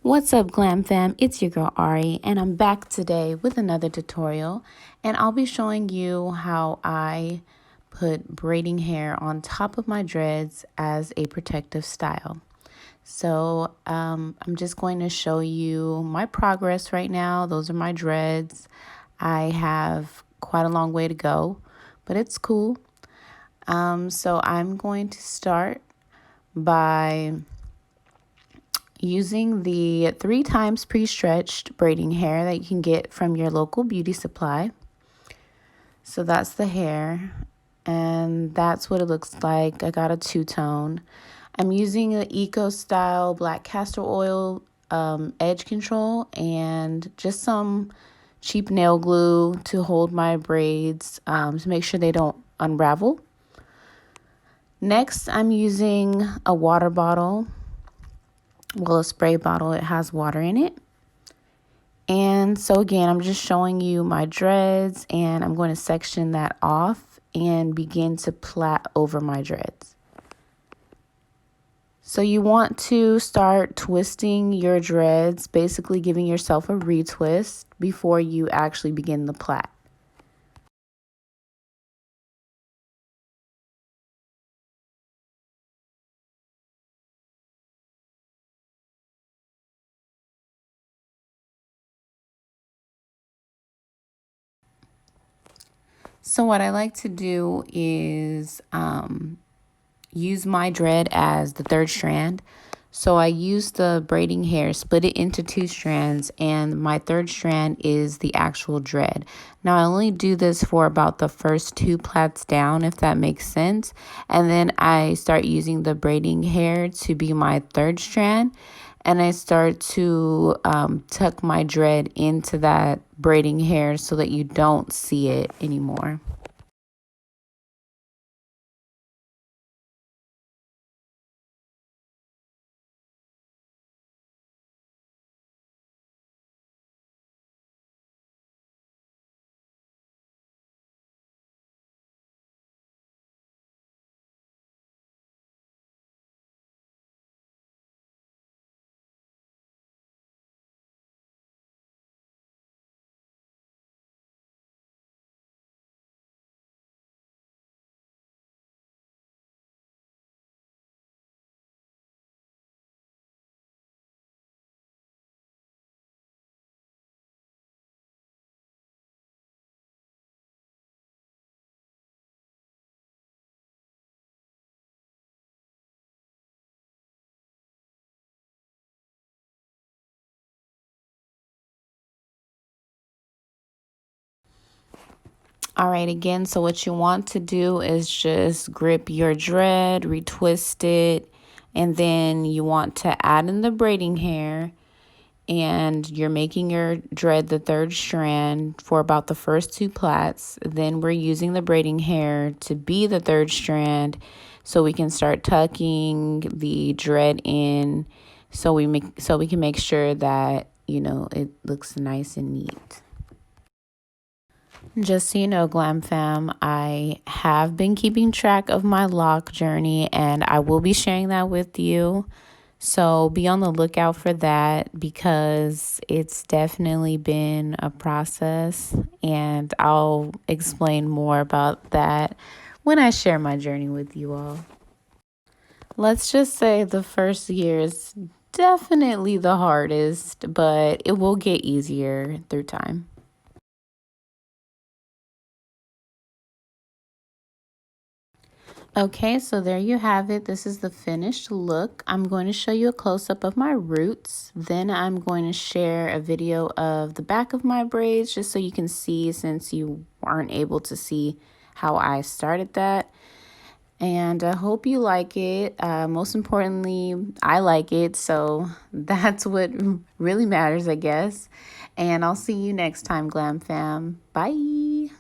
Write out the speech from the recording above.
What's up, Glam Fam? It's your girl Ari, and I'm back today with another tutorial. And I'll be showing you how I put braiding hair on top of my dreads as a protective style. So I'm just going to show you my progress right now. Those are my dreads. I have quite a long way to go, but it's cool. So I'm going to start by using the 3 times pre-stretched braiding hair that you can get from your local beauty supply. So that's the hair, and that's what it looks like. I got a 2-tone. I'm using an Eco Style black castor oil edge control and just some cheap nail glue to hold my braids to make sure they don't unravel. Next, I'm using a water bottle. Well, a spray bottle. It has water in it. And so again, I'm just showing you my dreads, and I'm going to section that off and begin to plait over my dreads. So you want to start twisting your dreads, basically giving yourself a retwist before you actually begin the plait. So what I like to do is use my dread as the 3rd strand. So I use the braiding hair, split it into 2 strands, and my 3rd strand is the actual dread. Now I only do this for about the first 2 plaits down, if that makes sense. And then I start using the braiding hair to be my 3rd strand. And I start to tuck my dread into that braiding hair so that you don't see it anymore. All right, again, so what you want to do is just grip your dread, retwist it, and then you want to add in the braiding hair, and you're making your dread the 3rd strand for about the first 2 plaits. Then we're using the braiding hair to be the 3rd strand so we can start tucking the dread in so we can make sure that, it looks nice and neat. Just so you know, Glam Fam, I have been keeping track of my lock journey, and I will be sharing that with you. So be on the lookout for that, because it's definitely been a process, and I'll explain more about that when I share my journey with you all. Let's just say the first year is definitely the hardest, but it will get easier through time. Okay, so there you have it. This is the finished look. I'm going to show you a close-up of my roots. Then I'm going to share a video of the back of my braids just so you can see, since you aren't able to see how I started that. And I hope you like it. Most importantly, I like it, so that's what really matters, I guess. And I'll see you next time, Glam Fam. Bye.